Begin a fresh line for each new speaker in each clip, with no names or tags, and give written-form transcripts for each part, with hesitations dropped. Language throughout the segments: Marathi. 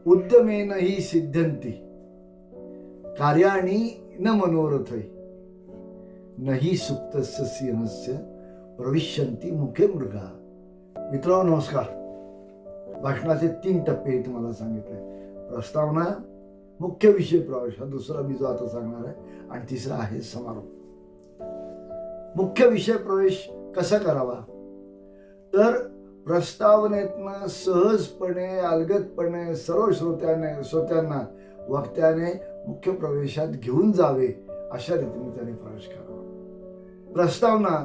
उद्यमेन हि सिद्ध्यन्ति कार्याणि न मनोरथै नहि सुप्तस्य सिंहस्य प्रविशन्ति मुखे मृगा. मित्रांनो नमस्कार. भाषणाचे 3 टप्पे तुम्हाला सांगितले. प्रस्तावना, मुख्य विषय प्रवेश, हा दुसरा मी जो आता सांगणार आहे, आणि तिसरा आहे समारोप. मुख्य विषय प्रवेश कसा करावा तर प्रस्तावनेतनं सहजपणे अलगदपणे सर्व श्रोत्यांना वक्त्याने मुख्य प्रवेशात घेऊन जावे अशा रीतीने त्याने प्रवेश करावा. प्रस्तावना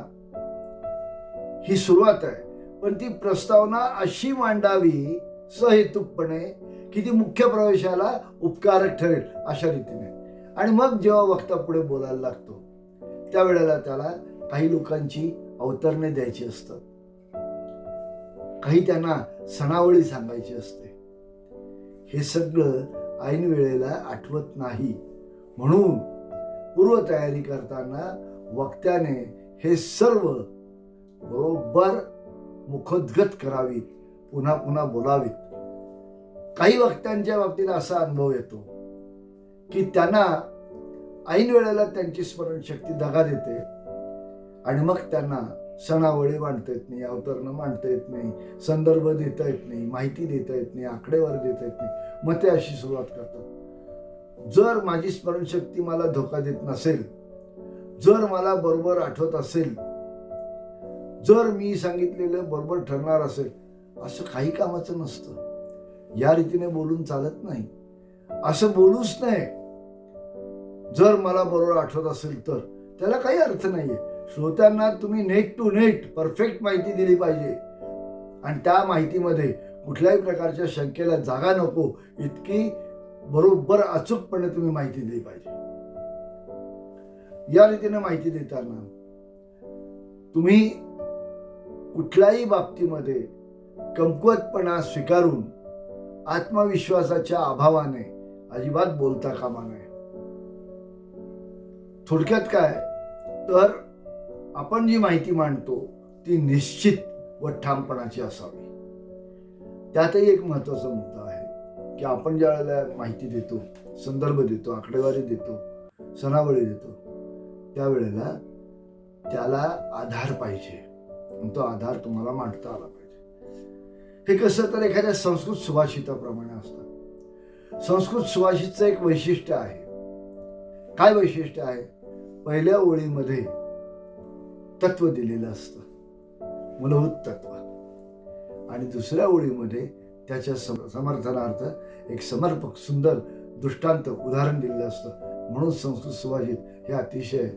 ही सुरुवात आहे, पण ती प्रस्तावना अशी मांडावी सहेतुकपणे की ती मुख्य प्रवेशाला उपकारक ठरेल अशा रीतीने. आणि मग जेव्हा वक्ता पुढे बोलायला लागतो त्यावेळेला त्याला काही लोकांची अवतरणे द्यायची असतात, काही त्यांना सणावळी सांगायची असते. हे सगळं ऐन वेळेला आठवत नाही, म्हणून पूर्वतयारी करताना वक्त्याने हे सर्व बरोबर मुखोद्गत करावीत, पुन्हा पुन्हा बोलावीत. काही वक्त्यांच्या बाबतीत असा अनुभव येतो की त्यांना ऐन वेळेला त्यांची स्मरणशक्ती दगा देते आणि मग त्यांना सणावळी मांडता येत नाही, अवतरणं मांडता येत नाही, संदर्भ देता येत नाही, माहिती देता येत नाही, आकडेवारी देता येत नाही. मग ते अशी सुरुवात करतात. जर माझी स्मरणशक्ती मला धोका देत नसेल, जर मला बरोबर आठवत असेल, जर मी सांगितलेलं बरोबर ठरणार असेल, असं काही कामाचं नसतं. या रीतीने बोलून चालत नाही, असं बोलूच नाही. जर मला बरोबर आठवत असेल तर त्याला काही अर्थ नाहीये. श्रोत्यांना तुम्ही नेट टू नेट परफेक्ट माहिती दिली पाहिजे आणि त्या माहितीमध्ये कुठल्याही प्रकारच्या शंकेला जागा नको इतकी बरोबर अचूकपणे तुम्ही माहिती दिली पाहिजे. या रीतीने माहिती देताना तुम्ही कुठल्याही बाबतीमध्ये कमकुवतपणा स्वीकारून आत्मविश्वासाच्या अभावाने अजिबात बोलता कामा नये. थोडक्यात काय तर आपण जी माहिती मांडतो ती निश्चित व ठामपणाची असावी. त्यातही एक महत्वाचा मुद्दा आहे की आपण ज्या वेळेला माहिती देतो, संदर्भ देतो, आकडेवारी देतो, सणावळी देतो, त्यावेळेला त्याला आधार पाहिजे. तो आधार तुम्हाला मांडता आला पाहिजे. हे कसं तर एखाद्या संस्कृत सुभाषिताप्रमाणे असतं. संस्कृत सुभाषितचं एक वैशिष्ट्य आहे. काय वैशिष्ट्य आहे? पहिल्या ओळीमध्ये तत्व दिलेलं असतं, मूलभूत तत्व, आणि दुसऱ्या ओळीमध्ये त्याच्या समर्थनार्थ एक समर्पक सुंदर दृष्टांत उदाहरण दिलेलं असतं. म्हणून संस्कृत सुभाषित हे अतिशय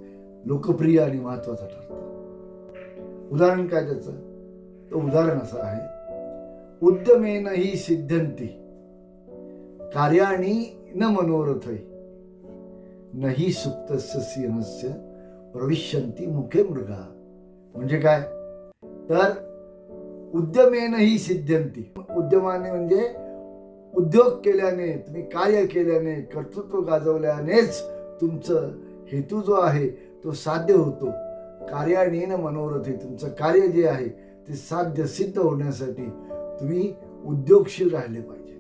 लोकप्रिय आणि महत्वाचं ठरतं. उदाहरण काय त्याचं? तो उदाहरण असं आहे, उद्यमेन हि सिद्ध्यन्ति कार्याणि न मनोरथै नहि सुप्तस्य सिंहस्य प्रविशन्ति मुखे मृगा. म्हणजे काय तर उद्यमेन हि सिद्ध्यन्ति, उद्यमाने म्हणजे उद्योग केल्याने, तुम्ही कार्य केल्याने, कर्तृत्व गाजवल्यानेच तुमचं हेतू जो आहे तो साध्य होतो. कार्याणि न मनोरथै, तुमचं कार्य जे आहे ते साध्य सिद्ध होण्यासाठी तुम्ही उद्योगशील राहिले पाहिजे.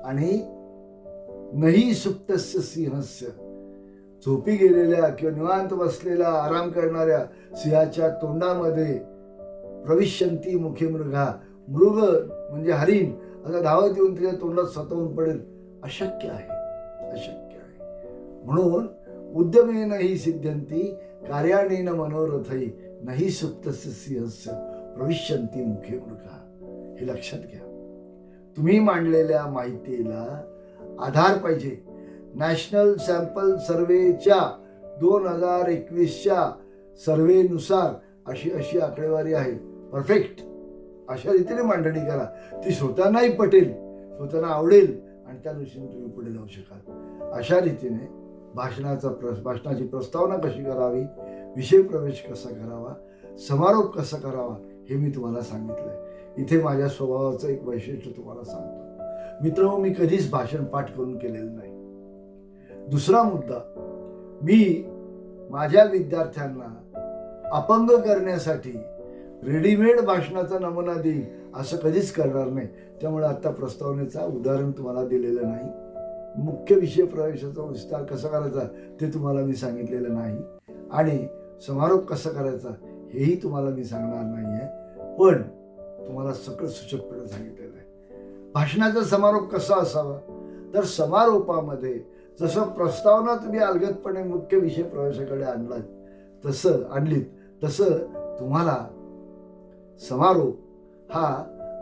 आणि नहि सुप्तस्य सिंहस्य, झोपी गेलेल्या किंवा निवांत बसलेल्या आराम करणाऱ्या सिंहाच्या तोंडामध्ये प्रविशन्ति मुखे मृगा, मृग म्हणजे हरिण आता धावत येऊन तिच्या तोंडात सतवून पडेल, अशक्य आहे, अशक्य आहे. म्हणून उद्यमेन हि सिद्ध्यन्ति कार्याणि न मनोरथै नहि सुप्तस्य सिंहस्य प्रविशन्ति मुखे मृगा. हे लक्षात घ्या. तुम्ही मांडलेल्या माहितीला आधार पाहिजे. नॅशनल सॅम्पल सर्वेच्या 2021च्या सर्वेनुसार अशी आकडेवारी आहे. परफेक्ट अशा रीतीने मांडणी करा, ती श्रोत्यांनाही पटेल, श्रोत्यांना आवडेल आणि त्या दृष्टीने तुम्ही पुढे जाऊ शकाल. अशा रीतीने भाषणाची प्रस्तावना कशी करावी, विषय प्रवेश कसा करावा, समारोप कसा करावा हे मी तुम्हाला सांगितलंय. इथे माझ्या स्वभावाचं एक वैशिष्ट्य तुम्हाला सांगतो. मित्रांनो, मी कधीच भाषण पाठ करून केलेलं नाही. दुसरा मुद्दा, मी माझ्या विद्यार्थ्यांना अपंग करण्यासाठी रेडीमेड भाषणाचा नमुना देईल असं कधीच करणार नाही. त्यामुळे आता प्रस्तावनेचा उदाहरण तुम्हाला दिलेलं नाही. मुख्य विषय प्रवेशाचा विस्तार कसा करायचा ते तुम्हाला मी सांगितलेलं नाही आणि समारोप कसा करायचा हेही तुम्हाला मी सांगणार नाही आहे. पण तुम्हाला सगळं सूचकपणे सांगितलेलं आहे. भाषणाचा समारोप कसा असावा, तर समारोपामध्ये जसं प्रस्तावना तुम्ही अलगदपणे मुख्य विषय प्रवेशाकडे आणलीत तसं तुम्हाला समारोप हा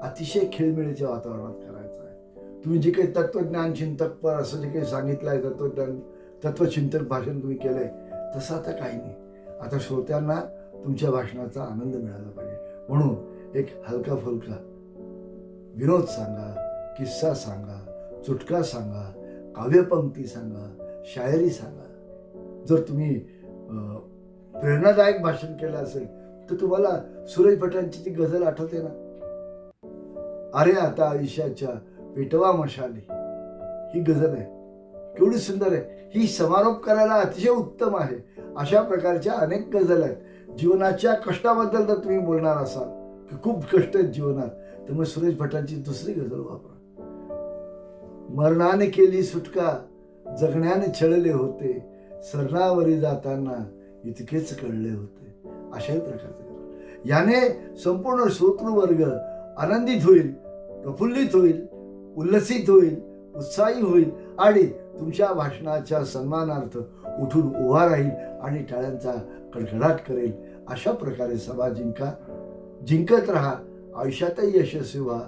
अतिशय खेळमेळीच्या वातावरणात करायचा आहे. तुम्ही जे काही तत्वज्ञान चिंतकपर असं जे काही सांगितलं आहे, तत्वचिंतक भाषण तुम्ही केलंय तसं आता काही नाही. आता श्रोत्यांना तुमच्या भाषणाचा आनंद मिळाला पाहिजे म्हणून एक हलका फुलका विनोद सांगा, किस्सा सांगा, चुटका सांगा, काव्यपंक्ती सांगा, शायरी सांगा. जर तुम्ही प्रेरणादायक भाषण केलं असेल तर तुम्हाला सुरेश भटांची ती गझल आठवते ना, अरे आता आयुष्याच्या पेटवा मशाली, ही गझल आहे. केवढी सुंदर आहे. ही समारोप करायला अतिशय उत्तम आहे. अशा प्रकारच्या अनेक गझल आहेत. जीवनाच्या कष्टाबद्दल जर तुम्ही बोलणार असाल की खूप कष्ट आहेत जीवनात, तर मग सुरेश भटांची दुसरी गझल वापरा. मरणाने केली सुटका, जगण्याने छळले होते, सरणावरी जाताना इतकेच कळले होते. अशाही प्रकारचे याने संपूर्ण श्रोतृवर्ग आनंदित होईल, प्रफुल्लित होईल, उल्लसित होईल, उत्साही होईल आणि तुमच्या भाषणाच्या सन्मानार्थ उठून उभा राहील आणि टाळ्यांचा कडकडाट करेल. अशा प्रकारे सभा जिंकत राहा, आयुष्यातही यशस्वी व्हा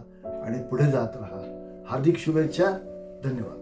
आणि पुढे जात राहा. हार्दिक शुभेच्छा. धन्यवाद.